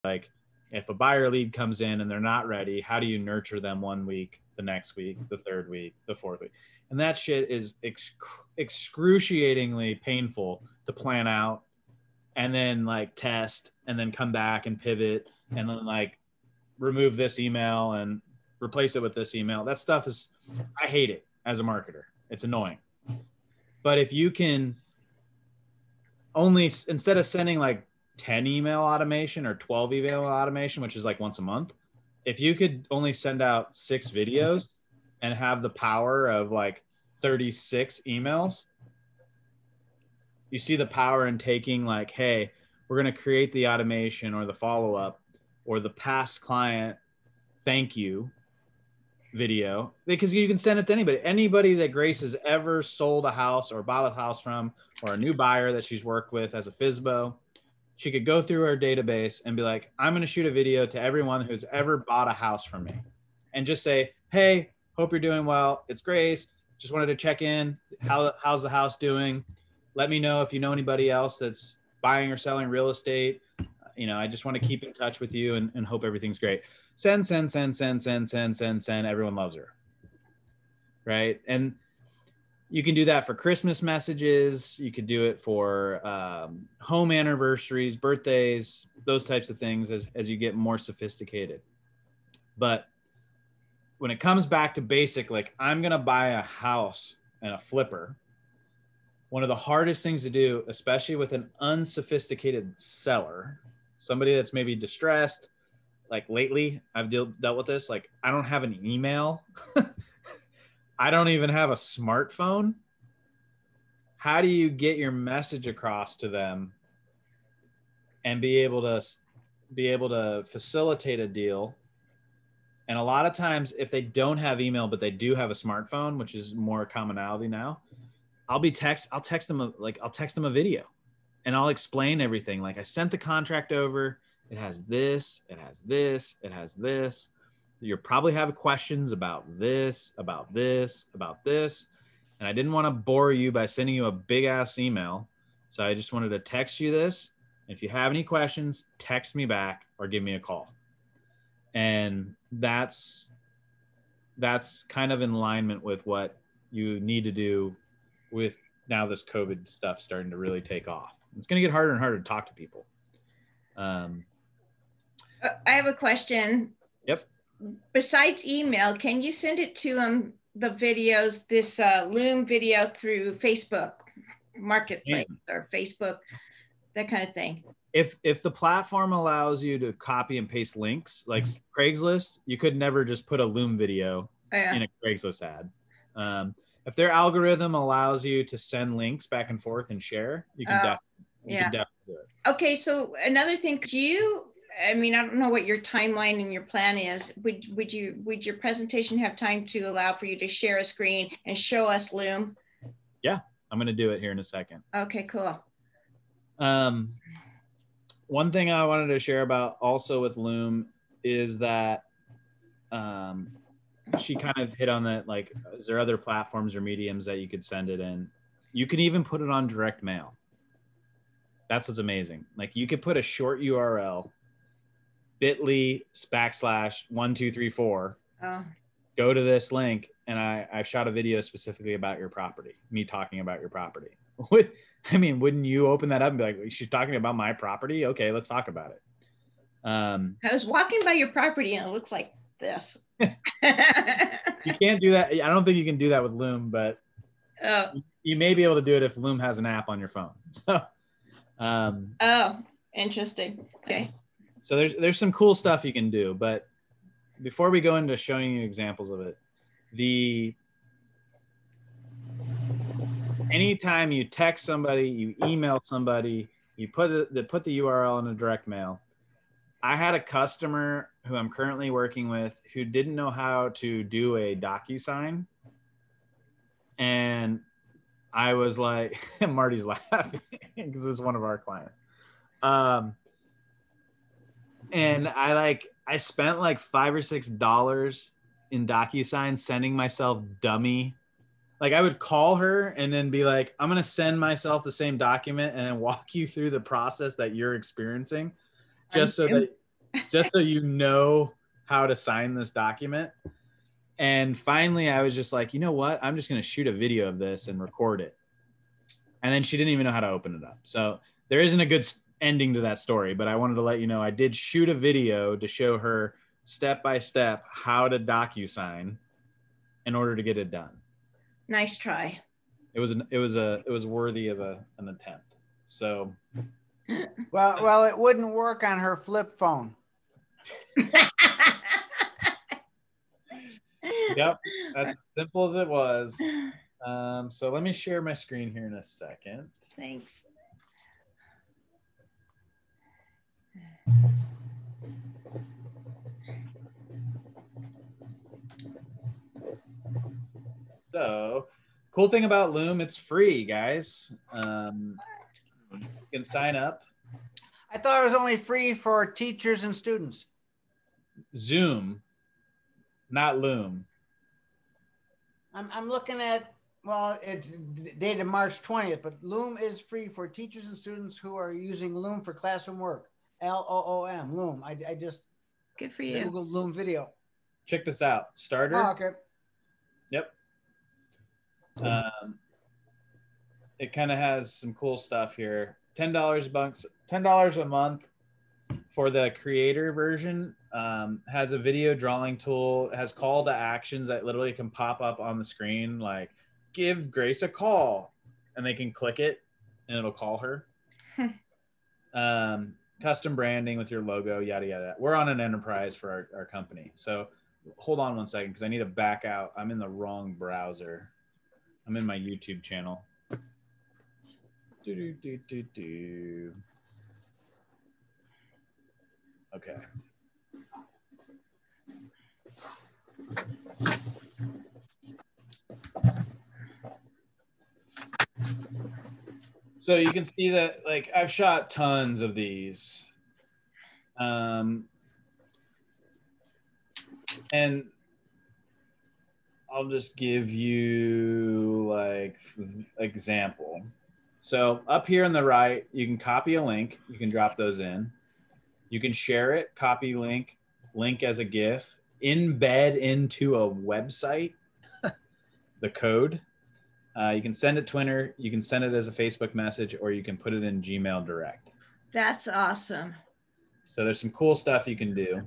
like, if a buyer lead comes in and they're not ready, how do you nurture them 1 week, the next week, the third week, the fourth week? And that shit is excruciatingly painful to plan out and then like test and then come back and pivot and then like remove this email and replace it with this email. That stuff is, I hate it as a marketer. It's annoying. But if you can only, instead of sending like 10 email automation or 12 email automation, which is like once a month, if you could only send out 6 videos and have the power of like 36 emails, you see the power in taking like, hey, we're going to create the automation or the follow-up or the past client thank you video, because you can send it to anybody that Grace has ever sold a house or bought a house from, or a new buyer that she's worked with as a FSBO. She could go through her database and be like, I'm going to shoot a video to everyone who's ever bought a house from me and just say, hey, hope you're doing well. It's Grace. Just wanted to check in. How's the house doing? Let me know if you know anybody else that's buying or selling real estate. I just want to keep in touch with you and hope everything's great. Send. Everyone loves her. Right. And you can do that for Christmas messages. You could do it for home anniversaries, birthdays, those types of things as you get more sophisticated. But when it comes back to basic, like I'm going to buy a house and a flipper, one of the hardest things to do, especially with an unsophisticated seller, somebody that's maybe distressed, like lately I've dealt with this, like I don't have an email. I don't even have a smartphone. How do you get your message across to them and be able to facilitate a deal? And a lot of times if they don't have email, but they do have a smartphone, which is more commonality now, I'll text them a video and I'll explain everything. Like I sent the contract over. It has this, it has this, it has this. You'll probably have questions about this, about this, about this. And I didn't want to bore you by sending you a big ass email. So I just wanted to text you this. If you have any questions, text me back or give me a call. And that's kind of in alignment with what you need to do with now this COVID stuff starting to really take off. It's going to get harder and harder to talk to people. I have a question. Yep. Besides email, can you send it to them, the videos, this LOOM video through Facebook Marketplace or Facebook, that kind of thing? If the platform allows you to copy and paste links, like Craigslist, you could never just put a LOOM video in a Craigslist ad. If their algorithm allows you to send links back and forth and share, you can definitely do it. Okay, so another thing, I don't know what your timeline and your plan is. Would your presentation have time to allow for you to share a screen and show us LOOM? Yeah, I'm going to do it here in a second. Okay, cool. One thing I wanted to share about also with LOOM is that she kind of hit on that, like, is there other platforms or mediums that you could send it in? You could even put it on direct mail. That's what's amazing. Like you could put a short URL, bit.ly/1234, go to this link, and I shot a video specifically about your property, me talking about your property. Wouldn't you open that up and be like, she's talking about my property? Okay, let's talk about it. I was walking by your property and it looks like this. You can't do that. I don't think you can do that with LOOM, but you may be able to do it if LOOM has an app on your phone. So, interesting. Okay. So there's some cool stuff you can do, but before we go into showing you examples of it, anytime you text somebody, you email somebody, you put the URL in a direct mail. I had a customer who I'm currently working with who didn't know how to do a DocuSign. And I was like, Marty's laughing because it's one of our clients. And I spent like $5 or $6 in DocuSign sending myself dummy. Like I would call her and then be like, I'm going to send myself the same document and then walk you through the process that you're experiencing just so that just so you know how to sign this document. And finally, I was just like, you know what? I'm just going to shoot a video of this and record it. And then she didn't even know how to open it up. So there isn't a good ending to that story, but I wanted to let you know I did shoot a video to show her step by step how to DocuSign in order to get it done. Nice try. It was worthy of an attempt. So well, it wouldn't work on her flip phone. Yep, that's simple as it was. So let me share my screen here in a second. Thanks. So, cool thing about Loom, it's free, guys. You can sign up. I thought it was only free for teachers and students. Zoom, not Loom. I'm looking at, well, it's dated March 20th, but Loom is free for teachers and students who are using Loom for classroom work. LOOM, Loom. I just Good for you. Googled Loom video. Check this out. Starter. Oh, okay. Yep. It kind of has some cool stuff here. $10 a month for the creator version. Has a video drawing tool. It has call to actions that literally can pop up on the screen, like give Grace a call, and they can click it and it'll call her. Custom branding with your logo, yada yada. We're on an enterprise for our company, so hold on one second because I need to back out. I'm in the wrong browser. I'm in my YouTube channel. Okay. So you can see that, like, I've shot tons of these. And I'll just give you like example. So up here on the right, you can copy a link. You can drop those in. You can share it, copy link as a GIF, embed into a website, the code. You can send it Twitter. You can send it as a Facebook message, or you can put it in Gmail direct. That's awesome. So there's some cool stuff you can do.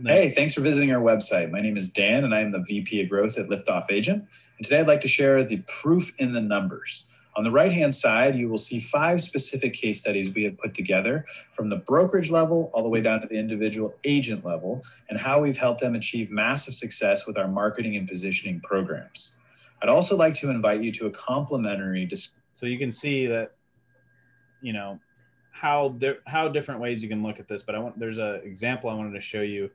Hey, thanks for visiting our website. My name is Dan, and I am the VP of Growth at Liftoff Agent. And today I'd like to share the proof in the numbers. On the right-hand side, you will see 5 specific case studies we have put together from the brokerage level all the way down to the individual agent level, and how we've helped them achieve massive success with our marketing and positioning programs. I'd also like to invite you to a complimentary discussion. So you can see that, you know, how different ways you can look at this, but there's an example I wanted to show you.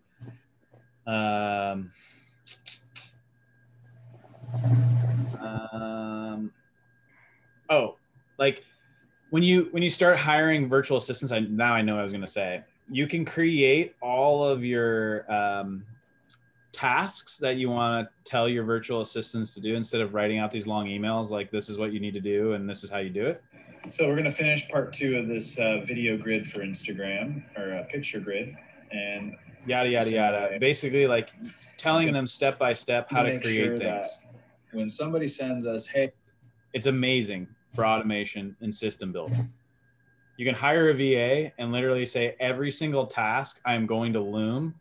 Like when you start hiring virtual assistants, now I know what I was going to say. You can create all of your tasks that you want to tell your virtual assistants to do instead of writing out these long emails like this is what you need to do and this is how you do it. So we're going to finish part 2 of this video grid for Instagram, or a picture grid, and yada yada yada. Basically, like telling them step by step how to create things. When somebody sends us, hey, it's amazing for automation and system building. You can hire a VA and literally say every single task I'm going to Loom.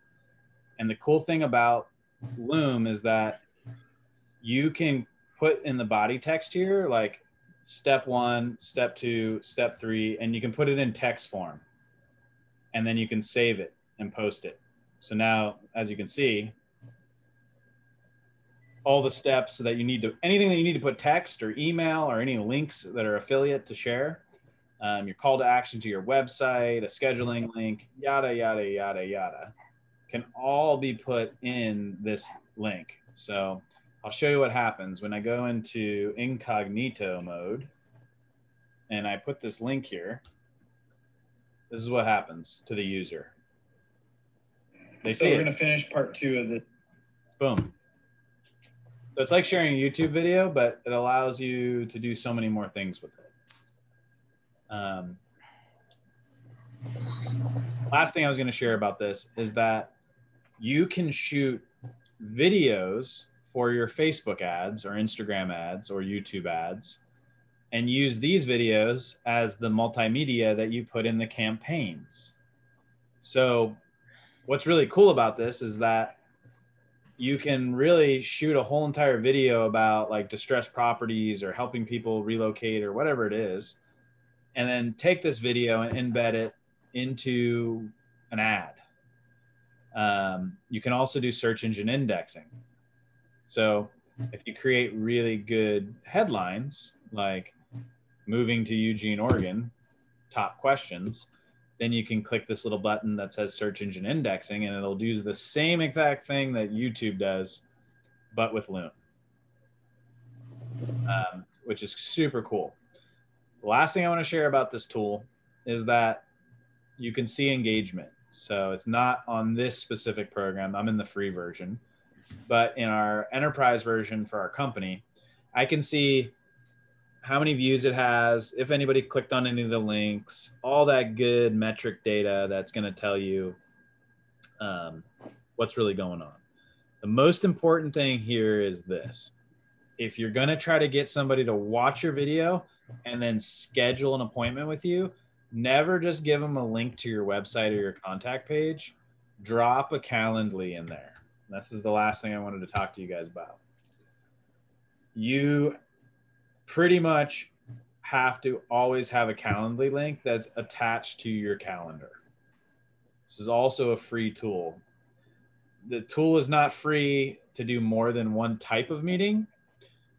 And the cool thing about Loom is that you can put in the body text here, like step 1, step 2, step 3, and you can put it in text form. And then you can save it and post it. So now, as you can see, all the steps that you need to, anything that you need to put text or email or any links that are affiliate to share, your call to action to your website, a scheduling link, yada, yada, yada, yada, can all be put in this link. So I'll show you what happens when I go into incognito mode and I put this link here. This is what happens to the user. They so see we're it. going to finish part 2 of the. Boom. So it's like sharing a YouTube video, but it allows you to do so many more things with it. last thing I was going to share about this is that you can shoot videos for your Facebook ads or Instagram ads or YouTube ads and use these videos as the multimedia that you put in the campaigns. So what's really cool about this is that you can really shoot a whole entire video about like distressed properties or helping people relocate or whatever it is, and then take this video and embed it into an ad. You can also do search engine indexing. So if you create really good headlines, like moving to Eugene, Oregon, top questions, then you can click this little button that says search engine indexing, and it'll do the same exact thing that YouTube does, but with Loom, which is super cool. The last thing I want to share about this tool is that you can see engagement. So it's not on this specific program. I'm in the free version, but in our enterprise version for our company, I can see how many views it has, if anybody clicked on any of the links, all that good metric data that's going to tell you what's really going on. The most important thing here is this. If you're going to try to get somebody to watch your video and then schedule an appointment with you, never just give them a link to your website or your contact page. Drop a Calendly in there. This is the last thing I wanted to talk to you guys about. You pretty much have to always have a Calendly link that's attached to your calendar. This is also a free tool. The tool is not free to do more than one type of meeting.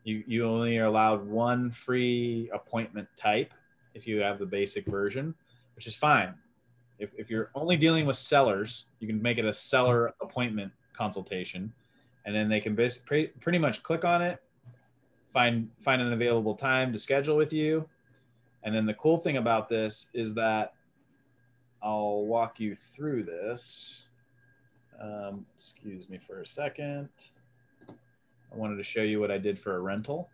You only are allowed one free appointment type if you have the basic version, which is fine. If you're only dealing with sellers, you can make it a seller appointment consultation, and then they can pretty much click on it, find an available time to schedule with you. And then the cool thing about this is that I'll walk you through this. Excuse me for a second. I wanted to show you what I did for a rental.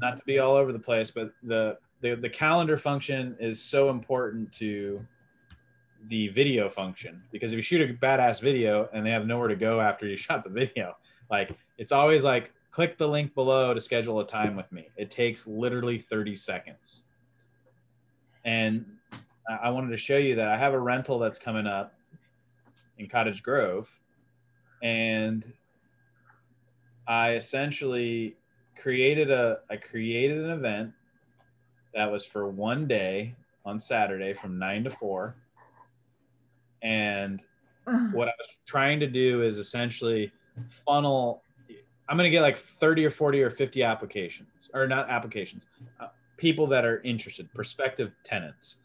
Not to be all over the place, but the calendar function is so important to the video function, because if you shoot a badass video and they have nowhere to go after you shot the video, like it's always like, click the link below to schedule a time with me. It takes literally 30 seconds. And I wanted to show you that I have a rental that's coming up in Cottage Grove, and I essentially created an event that was for one day on Saturday from 9 to 4. And what I was trying to do is essentially funnel, I'm going to get like 30 or 40 or 50 applications, or not applications, people that are interested, prospective tenants.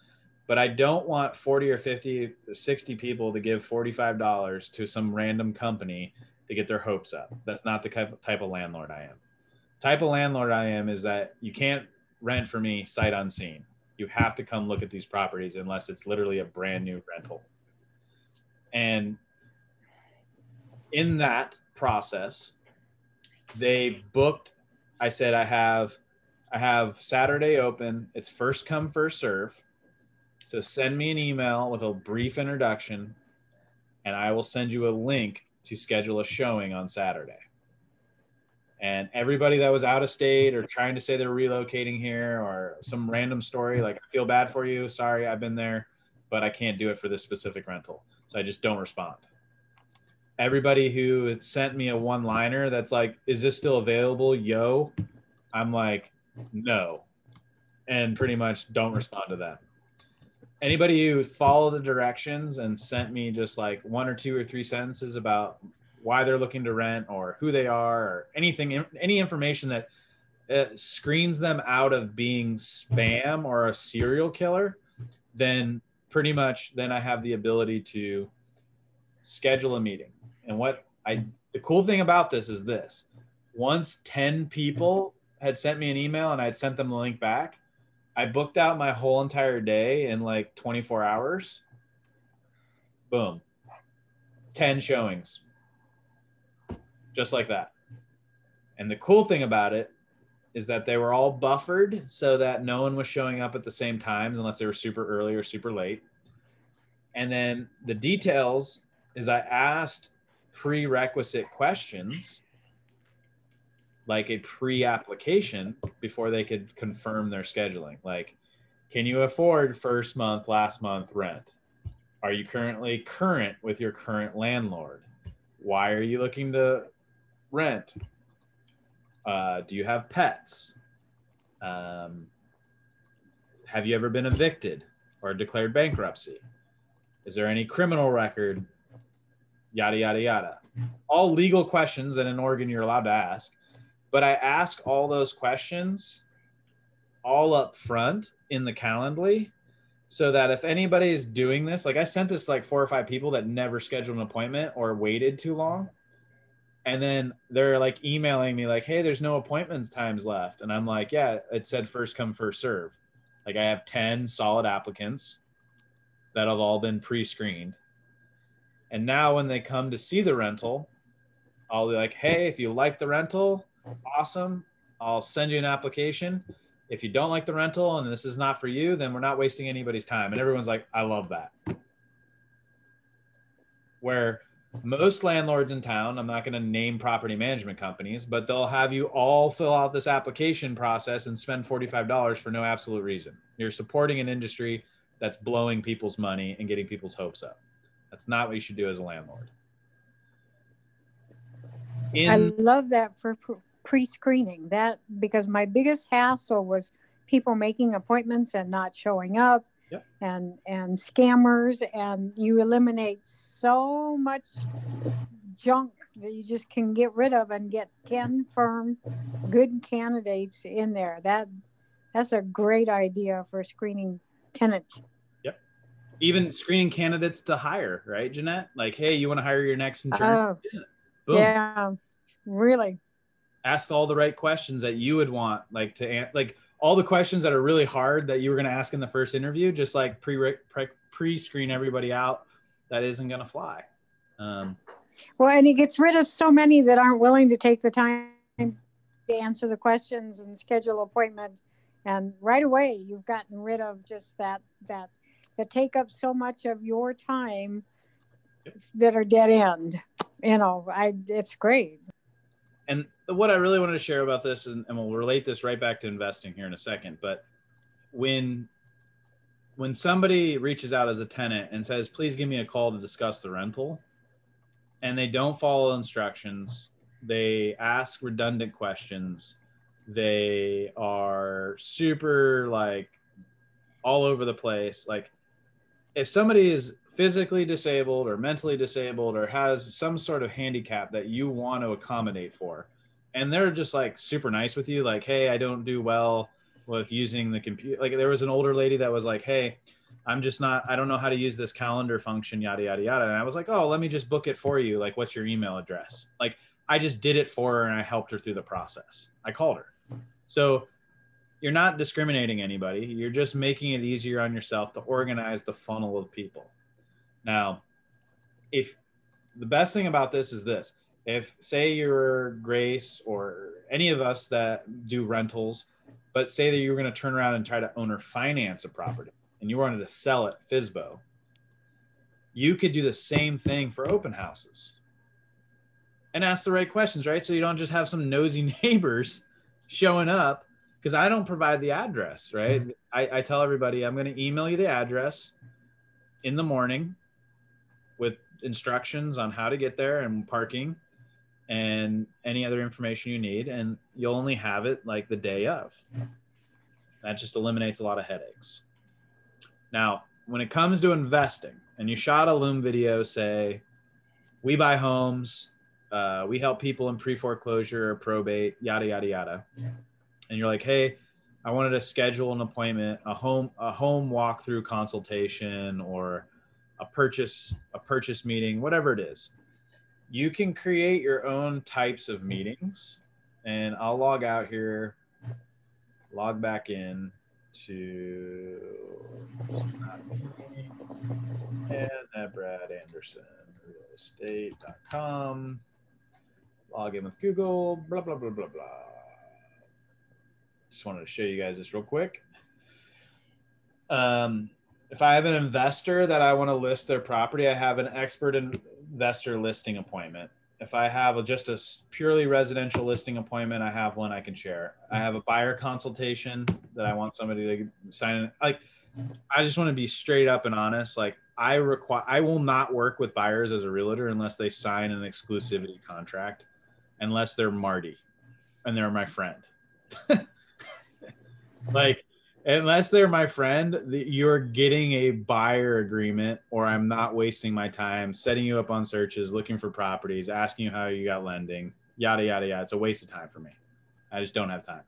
But I don't want 40 or 50, 60 people to give $45 to some random company to get their hopes up. That's not the type of landlord I am. Type of landlord I am is that you can't rent for me sight unseen. You have to come look at these properties unless it's literally a brand new rental. And in that process, they booked, I said, I have Saturday open. It's first come, first serve. So send me an email with a brief introduction, and I will send you a link to schedule a showing on Saturday. And everybody that was out of state or trying to say they're relocating here or some random story, like, I feel bad for you. Sorry, I've been there, but I can't do it for this specific rental. So I just don't respond. Everybody who had sent me a one-liner that's like, is this still available? Yo, I'm like, no. And pretty much don't respond to that. Anybody who followed the directions and sent me just like 1 or 2 or 3 sentences about why they're looking to rent or who they are or anything, any information that screens them out of being spam or a serial killer, then pretty much then I have the ability to schedule a meeting. And the cool thing about this is this: once 10 people had sent me an email and I'd sent them the link back, I booked out my whole entire day in like 24 hours. Boom. 10 showings. Just like that. And the cool thing about it is that they were all buffered so that no one was showing up at the same times unless they were super early or super late. And then the details is I asked prerequisite questions like a pre-application before they could confirm their scheduling. Like, can you afford first month, last month rent? Are you currently current with your current landlord? Why are you looking to rent? Do you have pets? Have you ever been evicted or declared bankruptcy? Is there any criminal record? Yada, yada, yada. All legal questions that in Oregon you're allowed to ask. But I ask all those questions all up front in the Calendly so that if anybody is doing this, like I sent this to like 4 or 5 people that never scheduled an appointment or waited too long. And then they're like emailing me like, hey, there's no appointments times left. And I'm like, yeah, it said first come, first serve. Like I have 10 solid applicants that have all been pre-screened. And now when they come to see the rental, I'll be like, hey, if you like the rental, awesome. I'll send you an application. If you don't like the rental and this is not for you, then we're not wasting anybody's time. And everyone's like, I love that. Where most landlords in town, I'm not going to name property management companies, but they'll have you all fill out this application process and spend $45 for no absolute reason. You're supporting an industry that's blowing people's money and getting people's hopes up. That's not what you should do as a landlord. I love that for pre-screening, that because my biggest hassle was people making appointments and not showing up. Yep. and scammers, and you eliminate so much junk that you just can get rid of and get 10 firm good candidates in there. That's a great idea for screening tenants. Yep. Even screening candidates to hire, right, Jeanette? Like, hey, you want to hire your next insurance? Boom. Yeah, really. Ask all the right questions that you would want, like like all the questions that are really hard that you were going to ask in the first interview, just like pre-screen everybody out. That isn't going to fly. Well, and it gets rid of so many that aren't willing to take the time to answer the questions and schedule appointment. And right away, you've gotten rid of just that take up so much of your time that are dead end. It's great. And what I really wanted to share about this, and we'll relate this right back to investing here in a second, but when somebody reaches out as a tenant and says, please give me a call to discuss the rental, and they don't follow instructions, they ask redundant questions, they are super like all over the place. Like if somebody is physically disabled or mentally disabled or has some sort of handicap that you want to accommodate for, and they're just like super nice with you, like, hey, I don't do well with using the computer. Like there was an older lady that was like, hey, I don't know how to use this calendar function, yada, yada, yada. And I was like, oh, let me just book it for you. Like, what's your email address? Like I just did it for her and I helped her through the process. I called her. So you're not discriminating anybody. You're just making it easier on yourself to organize the funnel of people. Now, if the best thing about this is this, if say you're Grace or any of us that do rentals, but say that you were going to turn around and try to owner finance a property and you wanted to sell it FSBO, you could do the same thing for open houses and ask the right questions, right? So you don't just have some nosy neighbors showing up, because I don't provide the address, right? I tell everybody, I'm going to email you the address in the morning with instructions on how to get there and parking and any other information you need. And you'll only have it like the day of. That just eliminates a lot of headaches. Now, when it comes to investing and you shot a LOOM video, say, we buy homes, we help people in pre-foreclosure or probate, yada, yada, yada. And you're like, hey, I wanted to schedule an appointment, a home walkthrough consultation or a purchase meeting, whatever it is. You can create your own types of meetings, and I'll log out here, log back in to and Brad Anderson, realestate.com, log in with Google, blah, blah, blah, blah, blah. Just wanted to show you guys this real quick. If I have an investor that I want to list their property, I have an expert investor listing appointment. If I have just a purely residential listing appointment, I have one I can share. I have a buyer consultation that I want somebody to sign in. Like, I just want to be straight up and honest. Like, I will not work with buyers as a realtor unless they sign an exclusivity contract, unless they're Marty and they're my friend. Like, unless they're my friend, you're getting a buyer agreement, or I'm not wasting my time setting you up on searches, looking for properties, asking you how you got lending, yada, yada, yada. It's a waste of time for me. I just don't have time.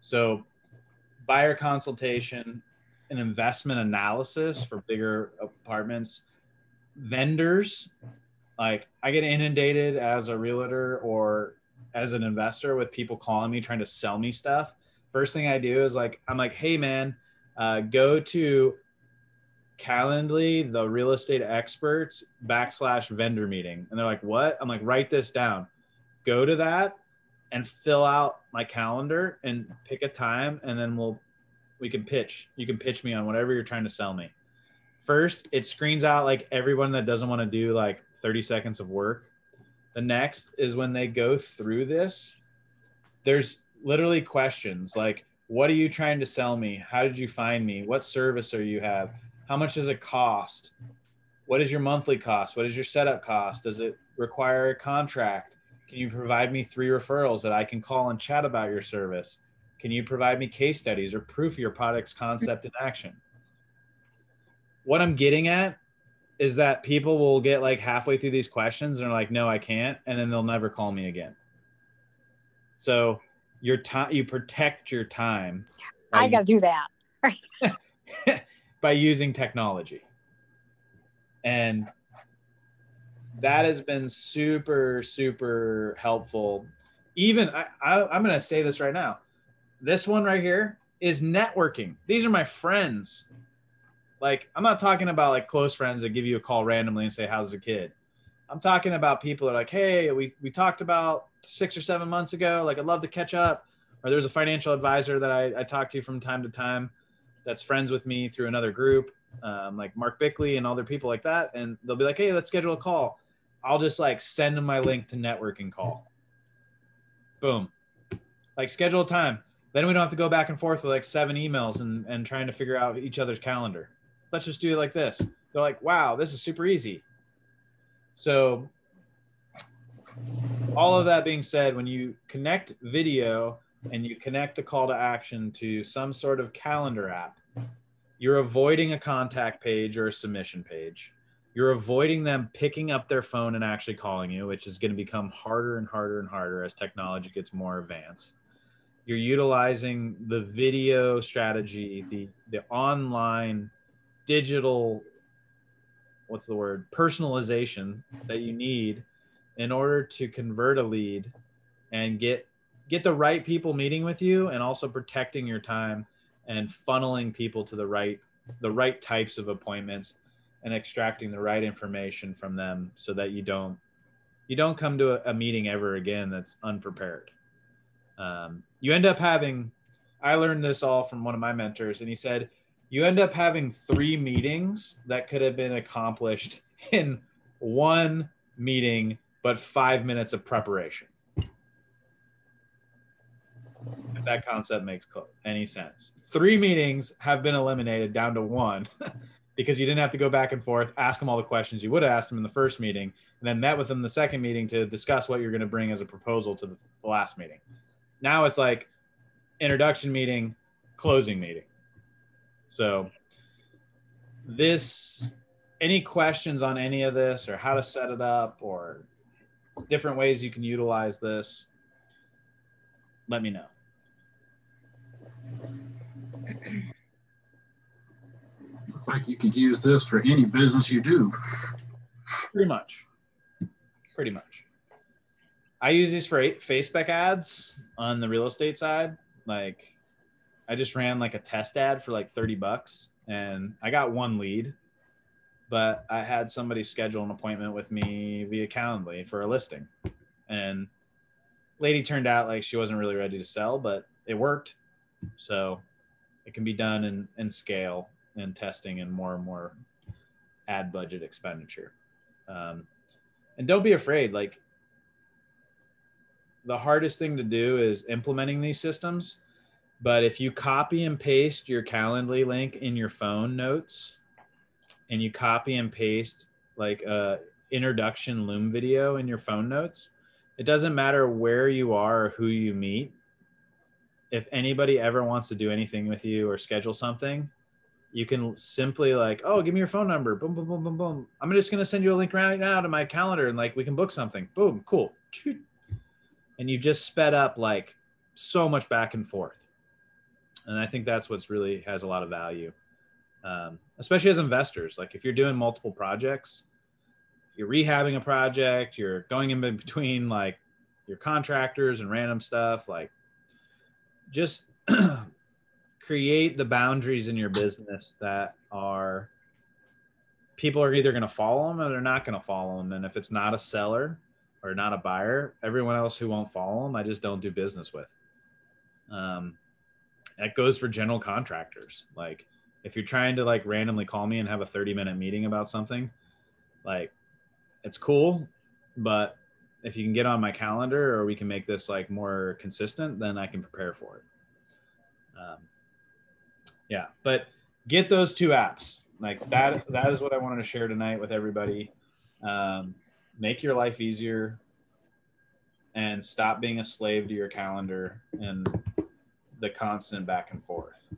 So buyer consultation, an investment analysis for bigger apartments, vendors. Like, I get inundated as a realtor or as an investor with people calling me, trying to sell me stuff. First thing I do is I'm like, hey man, go to Calendly, the real estate experts /vendor meeting. And they're like, what? I'm like, write this down. Go to that and fill out my calendar and pick a time. And then we can pitch. You can pitch me on whatever you're trying to sell me. First, it screens out like everyone that doesn't want to do like 30 seconds of work. The next is when they go through this, there's literally questions like, what are you trying to sell me? How did you find me? What service are you have? How much does it cost? What is your monthly cost? What is your setup cost? Does it require a contract? Can you provide me 3 referrals that I can call and chat about your service? Can you provide me case studies or proof of your product's concept in action? What I'm getting at is that people will get like halfway through these questions and are like, no, I can't. And then they'll never call me again. So your time, you protect your time. I got to do that. By using technology. And that has been super, super helpful. Even I'm going to say this right now. This one right here is networking. These are my friends. Like, I'm not talking about like close friends that give you a call randomly and say, how's the kid? I'm talking about people that are like, hey, we talked about 6 or 7 months ago. Like, I'd love to catch up. Or there's a financial advisor that I talk to from time to time that's friends with me through another group, like Mark Bickley and other people like that. And they'll be like, hey, let's schedule a call. I'll just like send them my link to networking call. Boom. Like, schedule a time. Then we don't have to go back and forth with like 7 emails and trying to figure out each other's calendar. Let's just do it like this. They're like, wow, this is super easy. So all of that being said, when you connect video and you connect the call to action to some sort of calendar app, you're avoiding a contact page or a submission page. You're avoiding them picking up their phone and actually calling you, which is going to become harder and harder and harder as technology gets more advanced. You're utilizing the video strategy, the online digital, what's the word, personalization that you need in order to convert a lead and get the right people meeting with you, and also protecting your time and funneling people to the right types of appointments and extracting the right information from them so that you don't come to a meeting ever again that's unprepared. You end up having, I learned this all from one of my mentors, and he said, you end up having 3 meetings that could have been accomplished in 1 meeting, but 5 minutes of preparation. If that concept makes any sense. 3 meetings have been eliminated down to 1 because you didn't have to go back and forth, ask them all the questions you would have asked them in the first meeting, and then met with them the second meeting to discuss what you're going to bring as a proposal to the last meeting. Now it's like introduction meeting, closing meeting. So any questions on any of this, or how to set it up, or different ways you can utilize this, let me know. Looks like you could use this for any business you do. Pretty much. I use these for Facebook ads on the real estate side. Like, I just ran like a test ad for like $30 and I got 1 lead, but I had somebody schedule an appointment with me via Calendly for a listing, and lady turned out like she wasn't really ready to sell, but it worked. So it can be done in scale and testing and more ad budget expenditure. And don't be afraid. Like, the hardest thing to do is implementing these systems. But if you copy and paste your Calendly link in your phone notes, and you copy and paste like a introduction Loom video in your phone notes, it doesn't matter where you are or who you meet. If anybody ever wants to do anything with you or schedule something, you can simply like, oh, give me your phone number. Boom, boom, boom, boom, boom. I'm just going to send you a link right now to my calendar, and like, we can book something. Boom, cool. And you just sped up like so much back and forth. And I think that's what's really has a lot of value. Especially as investors. Like, if you're doing multiple projects, you're rehabbing a project, you're going in between like your contractors and random stuff, like, just create the boundaries in your business that are, people are either going to follow them or they're not going to follow them. And if it's not a seller or not a buyer, everyone else who won't follow them, I just don't do business with. That goes for general contractors. Like, if you're trying to like randomly call me and have a 30-minute meeting about something, like, it's cool, but if you can get on my calendar or we can make this like more consistent, then I can prepare for it. Yeah, but get those 2 apps. Like, that is what I wanted to share tonight with everybody. Make your life easier and stop being a slave to your calendar and the constant back and forth.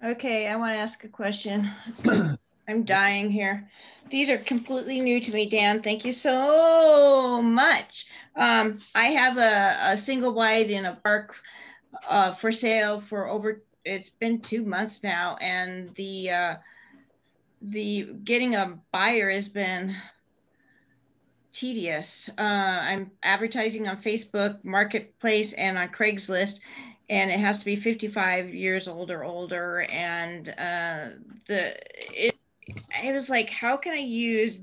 Okay, I want to ask a question. I'm dying here. These are completely new to me, Dan. Thank you so much. I have a single wide in a park for sale for over, it's been 2 months now, and the getting a buyer has been tedious. I'm advertising on Facebook Marketplace and on Craigslist, and it has to be 55 years old or older. And I was like, how can I use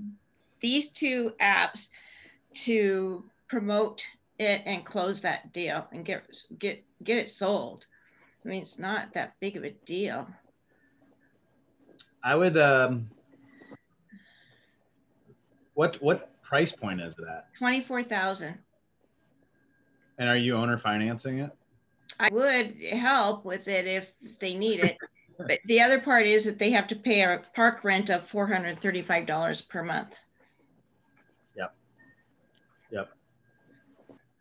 these 2 apps to promote it and close that deal and get it sold? I mean, it's not that big of a deal. I would, what price point is it at? 24,000. And are you owner financing it? I would help with it if they need it. But the other part is that they have to pay a park rent of $435 per month. Yep.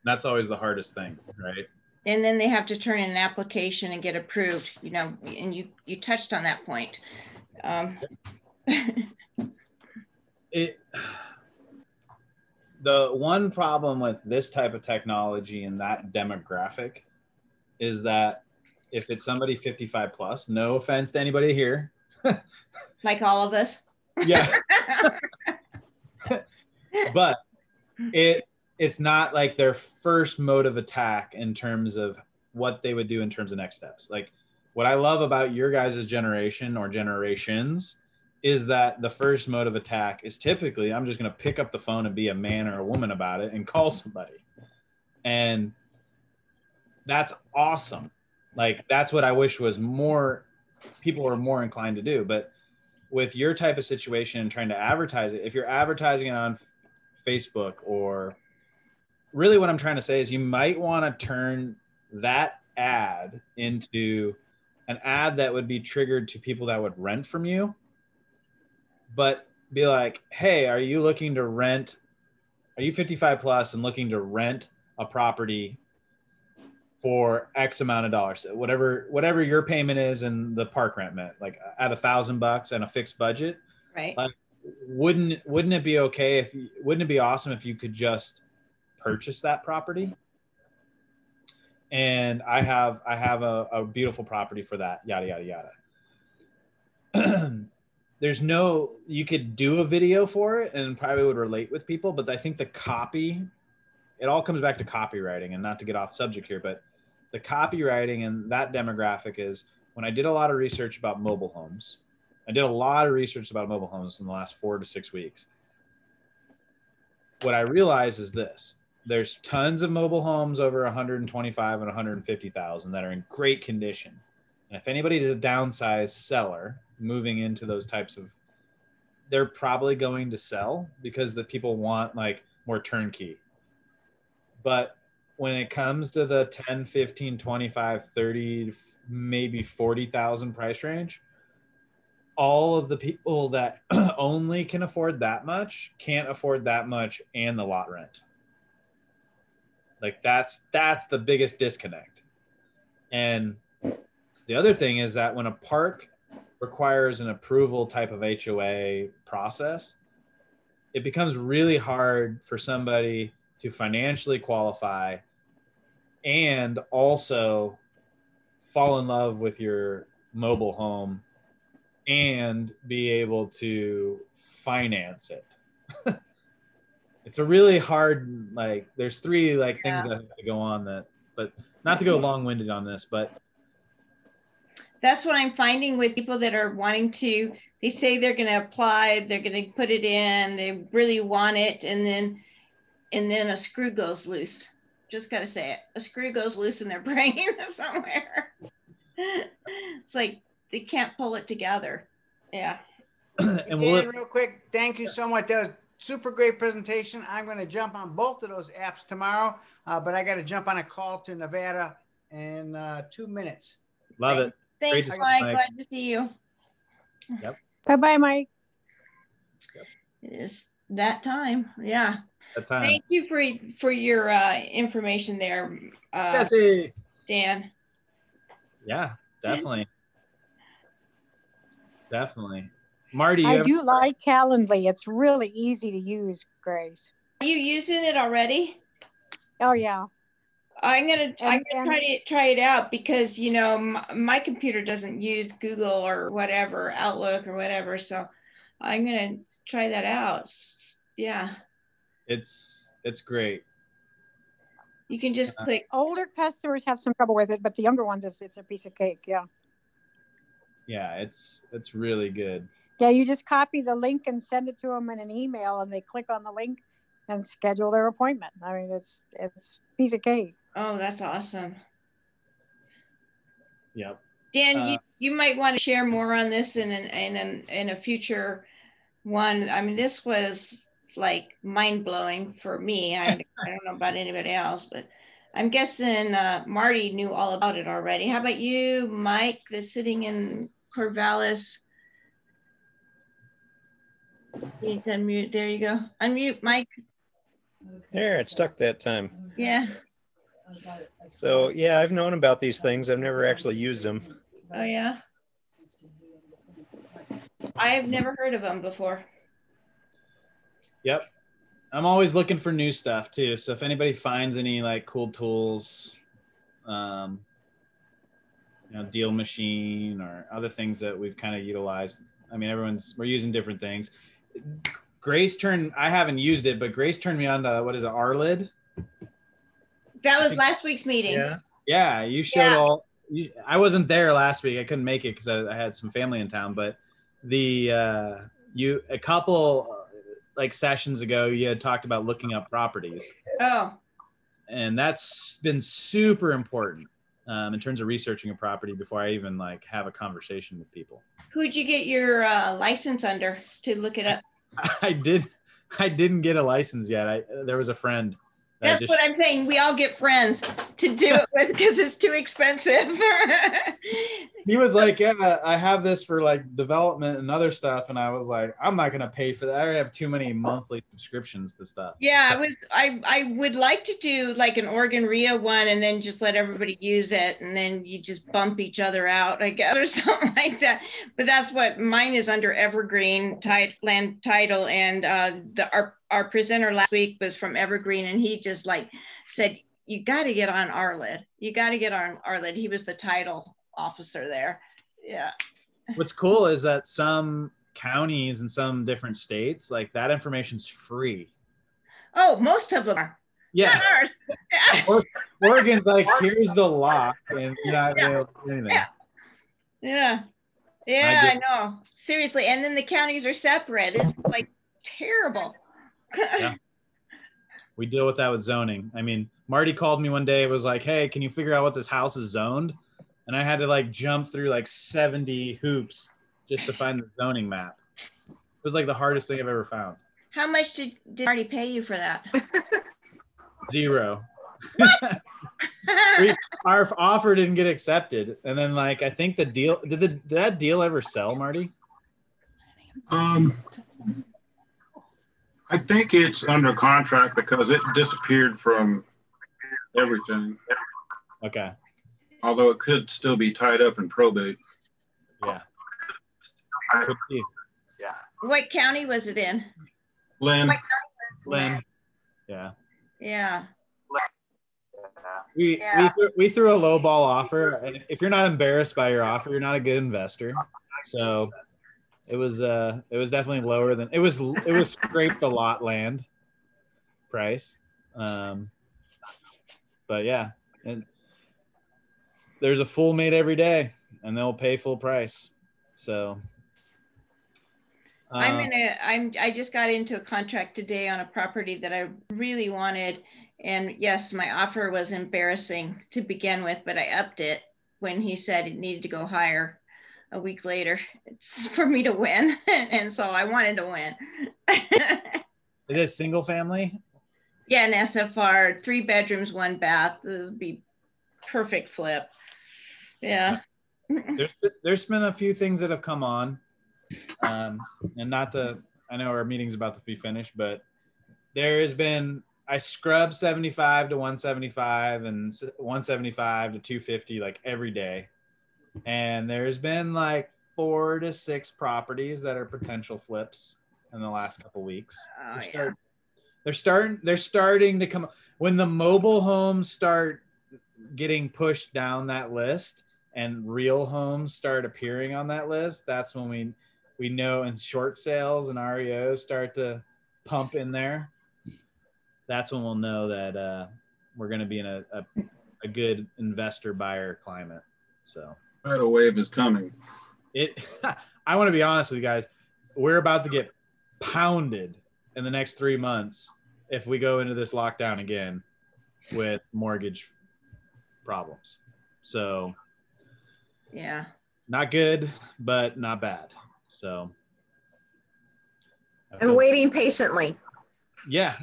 That's always the hardest thing, right? And then they have to turn in an application and get approved, you know, and you touched on that point. The one problem with this type of technology and that demographic is that if it's somebody 55 plus, no offense to anybody here. Like all of us. Yeah. But it's not like their first mode of attack in terms of what they would do in terms of next steps. Like, what I love about your guys' generation or generations is that the first mode of attack is typically, I'm just going to pick up the phone and be a man or a woman about it and call somebody. And that's awesome. Like, that's what I wish was more, people were more inclined to do. But with your type of situation and trying to advertise it, if you're advertising it on Facebook, or really what I'm trying to say is you might want to turn that ad into an ad that would be triggered to people that would rent from you, but be like, hey, are you looking to rent? Are you 55 plus and looking to rent a property for X amount of dollars, whatever your payment is and the park rent meant, like at $1,000 and a fixed budget, right? Wouldn't it be okay wouldn't it be awesome if you could just purchase that property? And I have a beautiful property for that, yada, yada, yada. You could do a video for it and probably would relate with people, but I think the copy, it all comes back to copywriting, and not to get off subject here, but the copywriting and that demographic is, when I did a lot of research about mobile homes, in the last 4 to 6 weeks. What I realized is this: there's tons of mobile homes over 125 and 150,000 that are in great condition. And if anybody's a downsized seller moving into those types of, they're probably going to sell because the people want like more turnkey. But when it comes to the 10, 15, 25, 30, maybe 40,000 price range, all of the people that only can afford that much can't afford that much and the lot rent. Like that's the biggest disconnect. And the other thing is that when a park requires an approval type of HOA process, it becomes really hard for somebody to financially qualify and also fall in love with your mobile home and be able to finance it. It's a really hard, like, there's three like things that have to go on that, but not to go long-winded on this, but that's what I'm finding with people that are wanting to, they say they're going to apply, they're going to put it in, they really want it, and then a screw goes loose. Just got to say it. A screw goes loose in their brain somewhere. It's like they can't pull it together. Yeah. And Dan, real quick, thank you so much. That was super great presentation. I'm going to jump on both of those apps tomorrow, but I got to jump on a call to Nevada in 2 minutes. Love it. Thanks, Mike. Glad to see you. Yep. Bye-bye, Mike. Yep. It is that time. Yeah. That time. Thank you for your information there, Jesse. Dan. Yeah, definitely. Definitely. Marty, I do like Calendly. It's really easy to use, Grace. Are you using it already? Oh yeah. I'm gonna try it out because you know my computer doesn't use Google or whatever, Outlook or whatever, so I'm gonna try that out. Yeah. It's great. You can just click. Older customers have some trouble with it, but the younger ones, it's a piece of cake. Yeah. Yeah, it's really good. Yeah, you just copy the link and send it to them in an email, and they click on the link and schedule their appointment. I mean, it's a piece of cake. Oh, that's awesome. Yep. Dan, you might want to share more on this in a future one. I mean, this was like mind-blowing for me. I don't know about anybody else, but I'm guessing Marty knew all about it already. How about you, Mike, that's sitting in Corvallis? You can unmute. There you go. Unmute, Mike. There, it stuck that time. Yeah. So yeah, I've known about these things. I've never actually used them. Oh yeah. I have never heard of them before. Yep. I'm always looking for new stuff too. So if anybody finds any like cool tools, you know, Deal Machine or other things that we've kind of utilized. I mean, we're using different things. Grace I haven't used it, but Grace turned me on to, what is it, RLID? That was last week's meeting. Yeah. Yeah, you showed I wasn't there last week. I couldn't make it because I had some family in town, but a couple like sessions ago, you had talked about looking up properties. Oh. And that's been super important in terms of researching a property before I even like have a conversation with people. Who'd you get your license under to look it up? I didn't get a license yet. There was a friend. That's what I'm saying. We all get friends to do it with because it's too expensive. He was like, yeah, I have this for like development and other stuff. And I was like, I'm not going to pay for that. I have too many monthly subscriptions to stuff. Yeah, so. I would like to do like an Oregon RIA one and then just let everybody use it. And then you just bump each other out, I guess, or something like that. But that's what mine is under Evergreen land title. And our presenter last week was from Evergreen, and he just like said, you got to get on RLID. You got to get on RLID. He was the title officer there. Yeah. What's cool is that some counties in some different states, like that information's free. Oh, most of them are. Yeah. Not ours. Oregon's like, here's the lock, and you're not able to do anything. Yeah. I know. Seriously. And then the counties are separate. It's like terrible. Yeah. we deal with that with zoning. I mean, Marty called me one day, was like, hey, can you figure out what this house is zoned? And I had to like jump through like 70 hoops just to find the zoning map. It was like the hardest thing I've ever found. How much did Marty pay you for that? 0. Our offer didn't get accepted. And then like, I think the deal, did that deal ever sell, Marty? I think it's under contract because it disappeared from everything. Okay. Although it could still be tied up in probate. Yeah. Could be. What county was it in? Lynn. Lynn. Yeah. Yeah. We threw a low ball offer. And if you're not embarrassed by your offer, you're not a good investor. So it was definitely lower than it was scraped a lot land price. But yeah, and there's a fool made every day and they'll pay full price. So I just got into a contract today on a property that I really wanted. And yes, my offer was embarrassing to begin with, but I upped it when he said it needed to go higher a week later. It's for me to win. And so I wanted to win. Is it single family? Yeah, an SFR, 3 bedrooms, 1 bath. This would be perfect flip. Yeah. There's been a few things that have come on. And not to, I know our meeting's about to be finished, but there has been, I scrub 75 to 175 and 175 to 250 like every day. And there's been like 4 to 6 properties that are potential flips in the last couple weeks. They're starting to come. When the mobile homes start getting pushed down that list and real homes start appearing on that list, that's when we know, and short sales and REOs start to pump in there. That's when we'll know that we're going to be in a good investor buyer climate. So Tidal wave is coming. I want to be honest with you guys. We're about to get pounded in the next 3 months if we go into this lockdown again with mortgage problems. So yeah, not good, but not bad. So I'm waiting patiently. Yeah.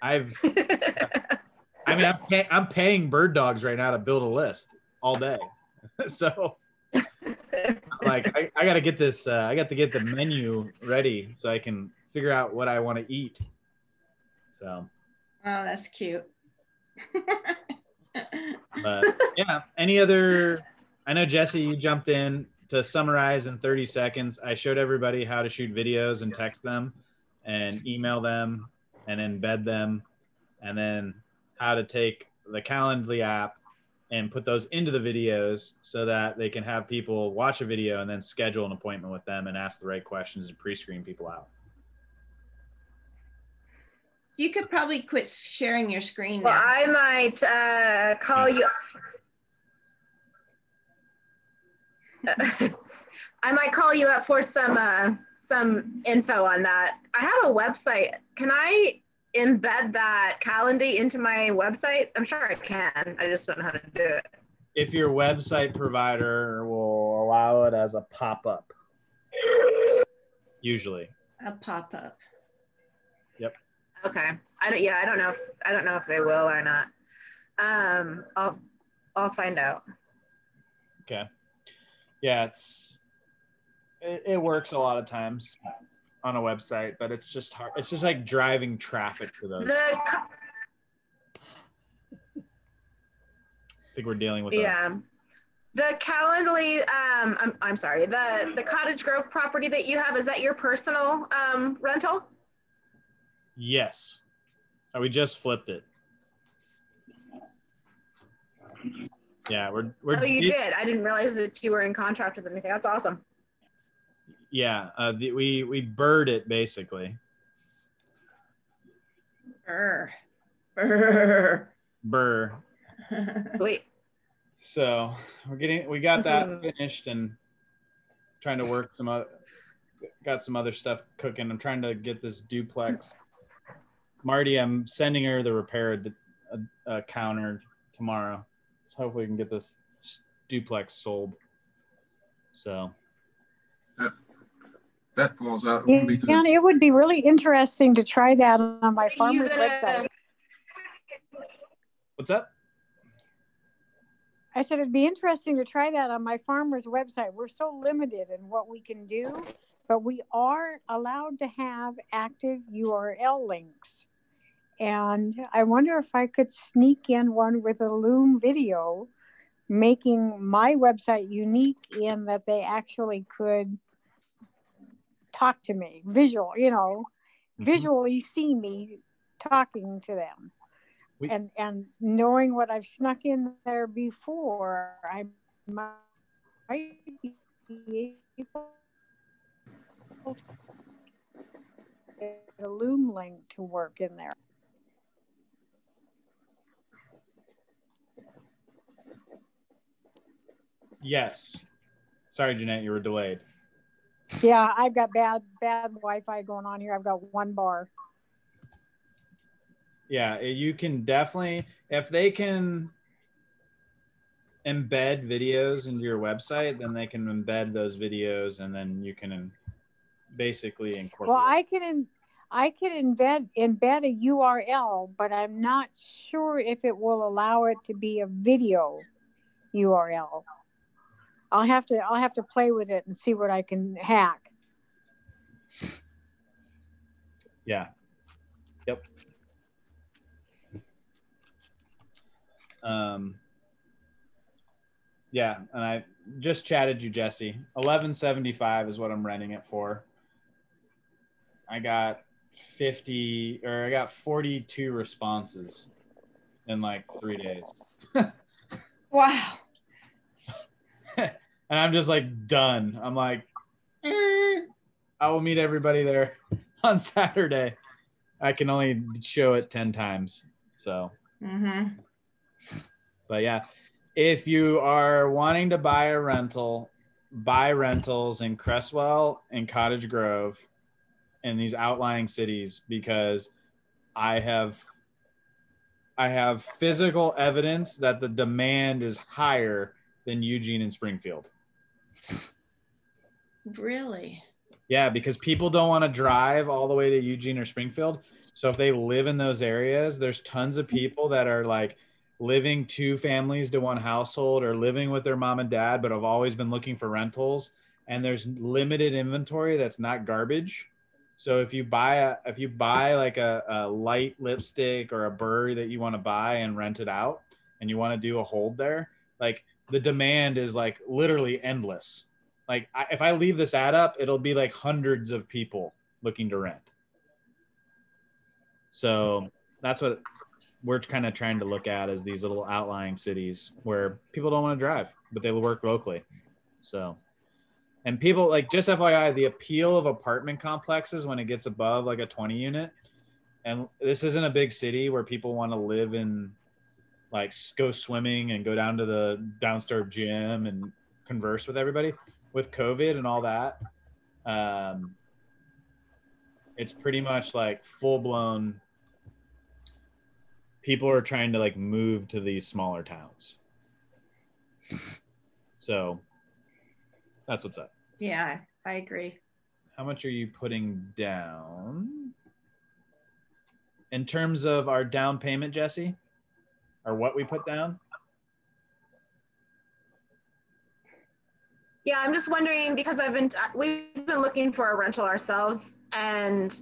I'm paying bird dogs right now to build a list all day. So like I got to get this I got to get the menu ready so I can figure out what I want to eat. So oh, that's cute. But yeah, any other, I know Jesse, you jumped in to summarize in 30 seconds. I showed everybody how to shoot videos and text them and email them and embed them, and then how to take the Calendly app and put those into the videos so that they can have people watch a video and then schedule an appointment with them and ask the right questions and pre-screen people out. You could probably quit sharing your screen now. Well, I might call you. I might call you up for some info on that. I have a website. Can I embed that Calendly into my website? I'm sure I can. I just don't know how to do it. If your website provider will allow it as a pop-up, usually. A pop-up. Yep. Okay. I don't know if they will or not. I'll find out. Okay. Yeah, it works a lot of times on a website, but it's just hard. It's just like driving traffic to those. I think we're dealing with the Calendly. I'm sorry. The Cottage Grove property that you have, is that your personal rental? Yes. We just flipped it. Yeah, we're Oh, you did. I didn't realize that you were in contract with anything. That's awesome. Yeah, we bird it basically. Burr. Sweet. So we got that finished and trying to work got some other stuff cooking. I'm trying to get this duplex Marty, I'm sending her the repair counter tomorrow. So hopefully we can get this duplex sold. So that falls out. Yeah, Because and it would be really interesting to try that on my farmer's website. What's up? I said it'd be interesting to try that on my farmer's website. We're so limited in what we can do, but we are allowed to have active URL links. And I wonder if I could sneak in one with a Loom video, making my website unique in that they actually could talk to me, visually see me talking to them. And knowing what I've snuck in there before, I might be able to get a Loom link to work in there. Yes. Sorry, Jeanette, you were delayed. Yeah, I've got bad Wi-Fi going on here. I've got one bar. Yeah, you can definitely, if they can embed videos into your website, then they can embed those videos, and then you can basically incorporate. Well, I can embed a URL, but I'm not sure if it will allow it to be a video URL. I'll have to play with it and see what I can hack. Yeah. Yep. Yeah, and I just chatted you, Jesse. $11.75 is what I'm renting it for. I got 42 responses in like 3 days. Wow. And I'm just like done. I'm like, I will meet everybody there on Saturday. I can only show it 10 times. So, But yeah, if you are wanting to buy a rental, buy rentals in Cresswell and Cottage Grove in these outlying cities, because I have physical evidence that the demand is higher than Eugene and Springfield. Really? Yeah, because people don't want to drive all the way to Eugene or Springfield. So if they live in those areas, there's tons of people that are like living 2 families to 1 household, or living with their mom and dad, but have always been looking for rentals. And there's limited inventory that's not garbage. So if you buy like a light lipstick or a Burberry that you want to buy and rent it out, and you want to do a hold there, like the demand is like literally endless. Like if I leave this ad up, it'll be like hundreds of people looking to rent. So that's what we're kind of trying to look at, as these little outlying cities where people don't want to drive, but they work locally. So, and people, like, just FYI, the appeal of apartment complexes when it gets above like a 20 unit, and this isn't a big city where people want to live in, like, go swimming and go down to the downstairs gym and converse with everybody. With COVID and all that, it's pretty much like full blown. People are trying to like move to these smaller towns. So that's what's up. Yeah, I agree. How much are you putting down in terms of our down payment, Jesse, or what we put down? Yeah, I'm just wondering, because we've been looking for a rental ourselves, and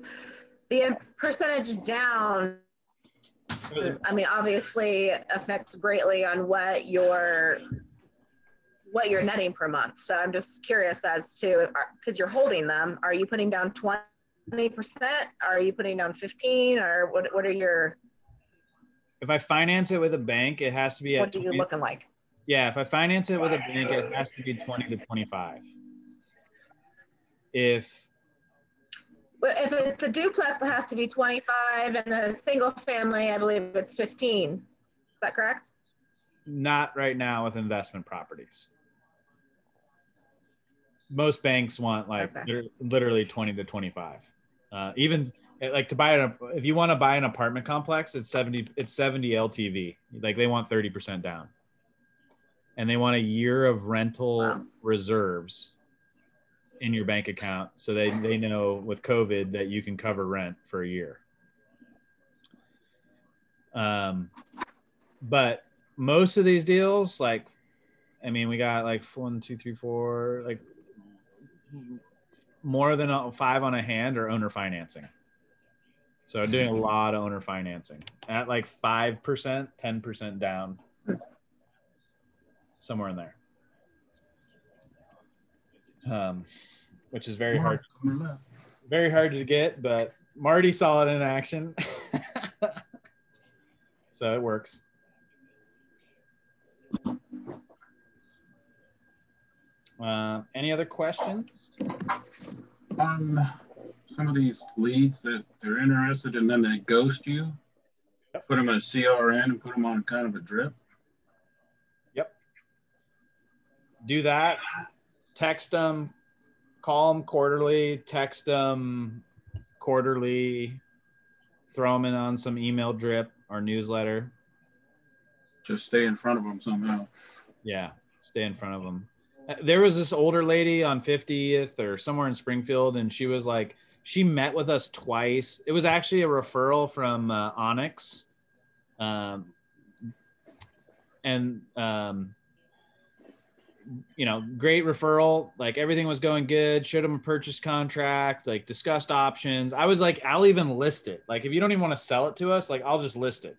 the percentage down, I mean, obviously affects greatly on what you're netting per month. So I'm just curious as to, because you're holding them, are you putting down 20%? Are you putting down 15? Or what are your? If I finance it with a bank, it has to be at. What are you looking like? Yeah, if I finance it with a bank, it has to be 20 to 25. If it's a duplex, it has to be 25, and a single family, I believe it's 15. Is that correct? Not right now with investment properties. Most banks want like literally 20 to 25. Even Like to buy if you want to buy an apartment complex, it's 70 LTV. Like they want 30% down. And they want a year of rental reserves in your bank account. So they know with COVID that you can cover rent for a year. But most of these deals, like, I mean, we got like 1, 2, 3, 4, like more than 5 on a hand or owner financing. So doing a lot of owner financing at like 5%, 10% down, somewhere in there. Which is very hard to get, but Marty saw it in action. So it works. Any other questions? On some of these leads that they're interested and then they ghost you, Yep. Put them in a CRN and put them on kind of a drip. Yep. Do that. Text them, call them quarterly, text them quarterly, throw them in on some email drip or newsletter. Just stay in front of them somehow. Yeah, stay in front of them. There was this older lady on 50th or somewhere in Springfield, and she was like, she met with us twice. It was actually a referral from Onyx. You know, great referral. Like everything was going good. Showed them a purchase contract, like discussed options. I was like, I'll even list it. Like if you don't even want to sell it to us, like I'll just list it.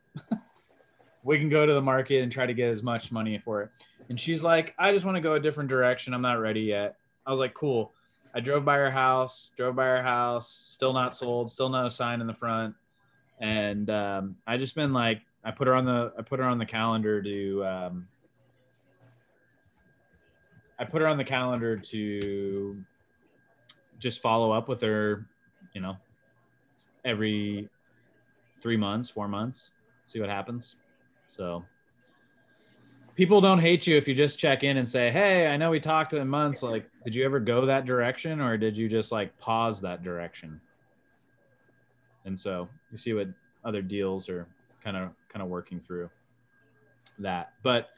We can go to the market and try to get as much money for it. And she's like, I just want to go a different direction. I'm not ready yet. I was like, cool. I drove by her house, still not sold, still no sign in the front. And I just been like, I put her on the calendar to just follow up with her, you know, every 3 months, 4 months, see what happens. So people don't hate you if you just check in and say, hey, I know we talked in months. Like, did you ever go that direction, or did you just like pause that direction? And so you see what other deals are kind of working through that. But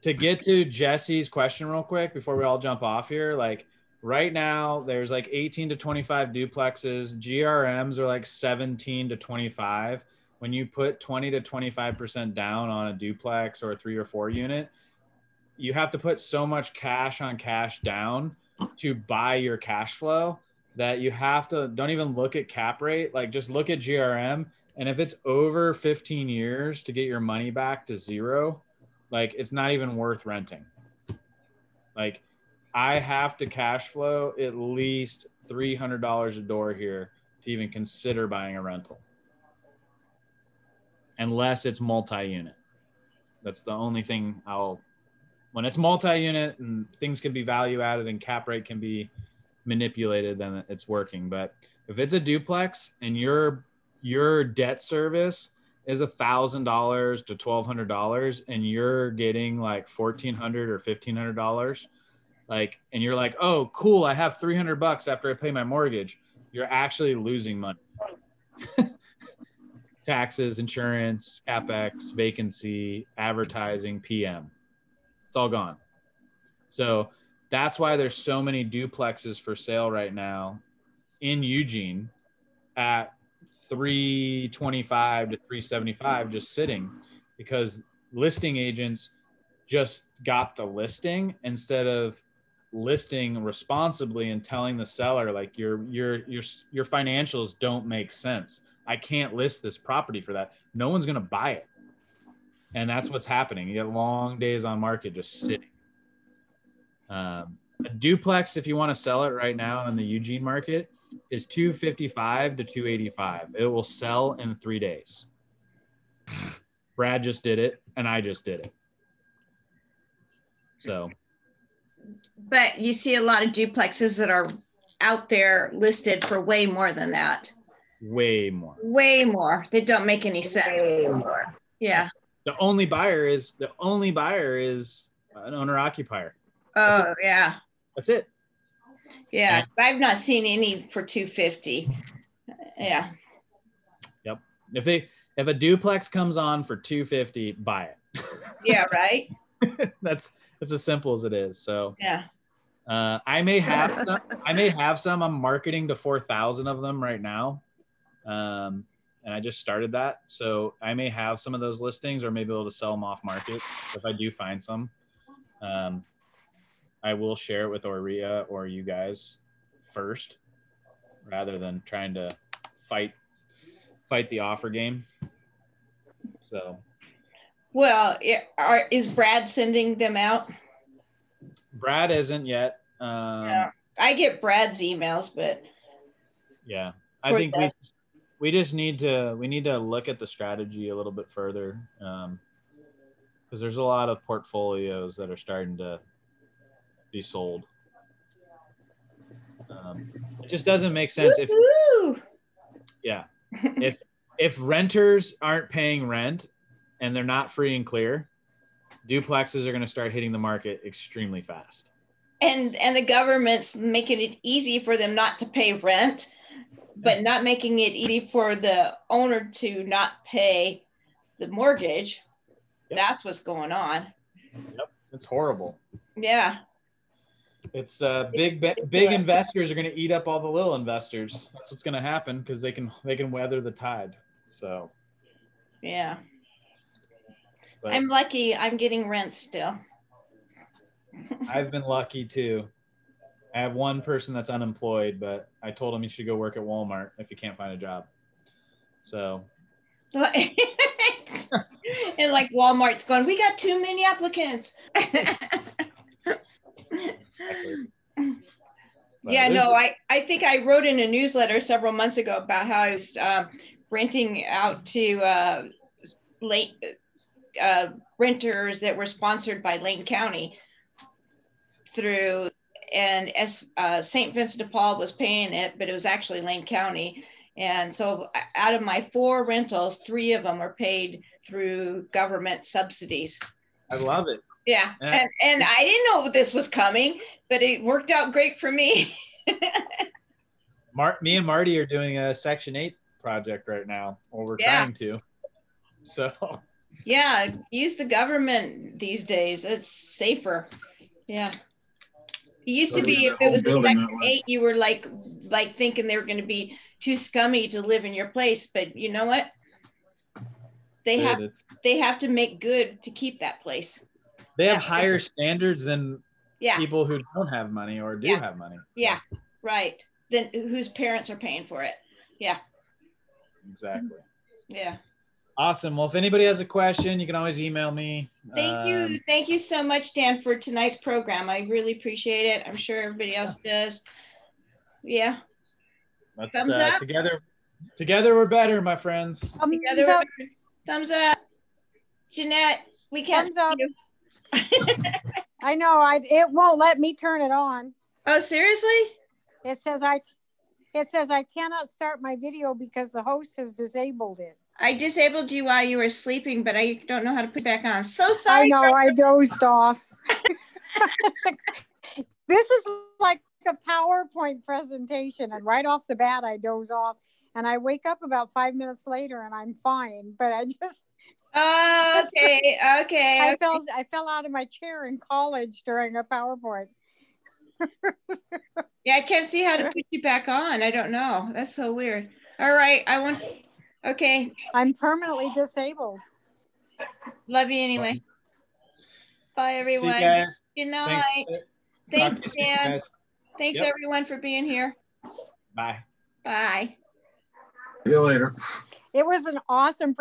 to get to Jesse's question real quick before we all jump off here, like right now there's like 18 to 25 duplexes. GRMs are like 17 to 25. When you put 20 to 25% down on a duplex or a 3 or 4 unit, you have to put so much cash on cash down to buy your cash flow that you have to, don't even look at cap rate, like just look at GRM. And if it's over 15 years to get your money back to zero, like it's not even worth renting. Like I have to cash flow at least $300 a door here to even consider buying a rental. Unless it's multi-unit. That's the only thing when it's multi-unit and things can be value added and cap rate can be manipulated, then it's working. But if it's a duplex and your debt service is $1,000 to $1,200 and you're getting like $1,400 or $1,500, like, and you're like, oh, cool, I have $300 after I pay my mortgage, you're actually losing money. Taxes, insurance, CapEx, vacancy, advertising, PM. It's all gone. So that's why there's so many duplexes for sale right now in Eugene at $325 to $375 just sitting, because listing agents just got the listing instead of listing responsibly and telling the seller like your financials don't make sense. I can't list this property for that. No one's going to buy it. And that's what's happening. You get long days on market just sitting. A duplex, if you want to sell it right now in the Eugene market, is $255 to $285. It will sell in 3 days. Brad just did it, and I just did it. So. But you see a lot of duplexes that are out there listed for way more than that. Way more. Way more. They don't make any sense. Way more. Yeah. The only buyer is an owner occupier. Oh, yeah. That's it. Yeah. I've not seen any for 250. Yeah. If a duplex comes on for $250, buy it. Yeah, right. That's as simple as it is. So yeah. I may have some. I'm marketing to 4,000 of them right now. And I just started that. So I may have some of those listings or maybe able to sell them off market. If I do find some, I will share it with Aurea or you guys first, rather than trying to fight the offer game. So. Well, is Brad sending them out? Brad isn't yet. Yeah. I get Brad's emails, but. Yeah, I think we just need to look at the strategy a little bit further, because there's a lot of portfolios that are starting to be sold. It just doesn't make sense if renters aren't paying rent and they're not free and clear, duplexes are going to start hitting the market extremely fast. And the government's making it easy for them not to pay rent, but not making it easy for the owner to not pay the mortgage. Yep. That's what's going on. Yep, it's horrible. Yeah. It's big investors are going to eat up all the little investors. That's what's going to happen because they can weather the tide. So. Yeah. But I'm lucky. I'm getting rent still. I've been lucky too. I have one person that's unemployed, but I told him he should go work at Walmart if he can't find a job. So. And like Walmart's going, we got too many applicants. Yeah, no, I think I wrote in a newsletter several months ago about how I was renting out to renters that were sponsored by Lane County and as St. Vincent de Paul was paying it, but it was actually Lane County. And so out of my 4 rentals, 3 of them are paid through government subsidies. I love it. Yeah. And I didn't know this was coming, but it worked out great for me. Me and Marty are doing a Section 8 project right now, or we're trying to. So. Yeah, use the government these days. It's safer. Yeah. It used to be if it was a Section 8, you were like thinking they were going to be too scummy to live in your place. But you know what? They have to make good to keep that place. They have higher standards than people who don't have money or do have money. Yeah, right. Then whose parents are paying for it. Yeah. Exactly. Yeah. Awesome. Well, if anybody has a question, you can always email me. Thank you. Thank you so much, Dan, for tonight's program. I really appreciate it. I'm sure everybody else does. Yeah. Thumbs up. Together we're better, my friends. Together we're better. Thumbs up. Jeanette, we can't see you. I know. It won't let me turn it on. Oh, seriously? It says I cannot start my video because the host has disabled it. I disabled you while you were sleeping, but I don't know how to put it back on. So sorry. I know. I dozed off. This is like a PowerPoint presentation, and right off the bat, I doze off, and I wake up about 5 minutes later, and I'm fine. But I just. Okay. I fell out of my chair in college during a PowerPoint. Yeah, I can't see how to put you back on. I don't know. That's so weird. All right, okay. I'm permanently disabled. Love you anyway. Bye, everyone. See you guys. Good night. Thanks, Dan. Thanks, everyone, for being here. Bye. Bye. See you later. It was an awesome